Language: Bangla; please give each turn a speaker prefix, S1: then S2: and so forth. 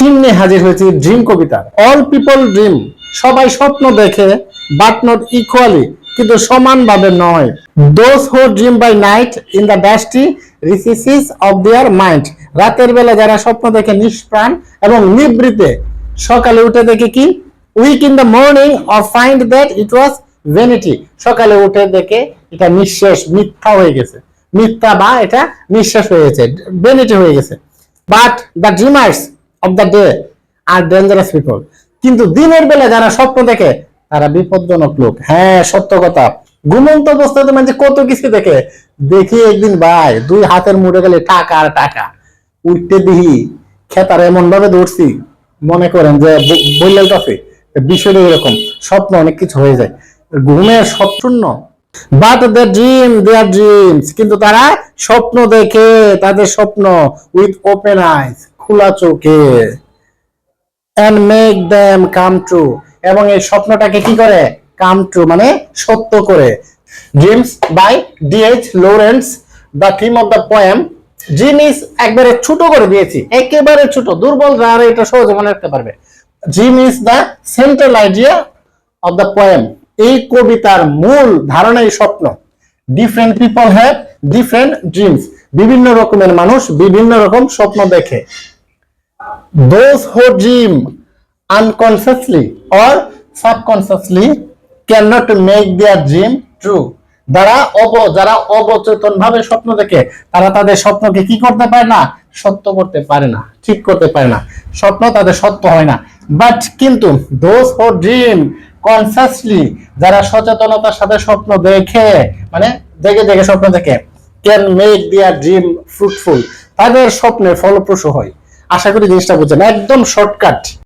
S1: চিহ্নে হাজির হয়েছে ড্রিম কবিতার। অল পিপল ড্রিম, সবাই স্বপ্ন দেখে, বাট নট ইকুয়ালি, কিন্তু সমানভাবে নয়। Those who dream by night in the dusty recesses of their mind, রাতের বেলা যারা স্বপ্ন দেখে নিষ্প্রাণ এবং নিবৃতে, সকালে উঠে দেখে কি, wake in the morning or find that it was vanity, সকালে উঠে দেখে এটা নিঃশেষ, মিথ্যা হয়ে গেছে, মিথ্যা বা এটা নিঃশেষ হয়ে গেছে, ভ্যানিটি হয়ে গেছে। But the dreamers of the day are dangerous people, কিন্তু দিনের বেলা যারা স্বপ্ন দেখে তারা বিপজ্জনক লোক। হ্যাঁ, সত্য কথা। ঘুমন্ত অবস্থাতে মানে কত কিছু দেখে, দেখি একদিন ভাই দুই হাতের মুঠে গেলে টাকা আর টাকা, উঠতে দিহি খেতার এমন ভাবে ধরছি, মনে করেন যে বললেও টফে, বিষয়টা এরকম। স্বপ্ন অনেক কিছু হয়ে যায়, ঘুমের স্বপ্ন। But the dream there dreams, কিন্তু তারা স্বপ্ন দেখে তাদের স্বপ্ন উইথ ওপেন আইস, খোলা চোখে, and make them come true, এবং এই স্বপ্নটাকে কি করে, কাম ট্রু মানে সত্য করে। Dreams by D H. Lawrence, the theme of the poem. Dream is একবারে ছোট করে দিয়েছি, একেবারে ছোট, দুর্বল যারা এটা সহজে মনে রাখতে পারবে। Dream is the central idea of the poem, এই কবিতার মূল ধারণা এই স্বপ্ন। Different people have different dreams, বিভিন্ন রকমের মানুষ বিভিন্ন রকম স্বপ্ন দেখে। Those who dream unconsciously or subconsciously cannot make their dream true, যারা অবচেতন ভাবে স্বপ্ন দেখে তারা তাদের স্বপ্নকে কি করতে পারে না, সত্য করতে পারে না, ঠিক করতে পারে না, স্বপ্ন তাদের সত্য হয় না। বাট কিন্তু those who dream consciously, যারা সচেতনতার সাথে স্বপ্ন দেখে, মানে জেগে জেগে স্বপ্ন দেখে, can make their dream fruitful, তাদের স্বপ্নে ফলপ্রসূ হয়। আশা করি জিনিসটা বুঝছেন, একদম শর্টকাট।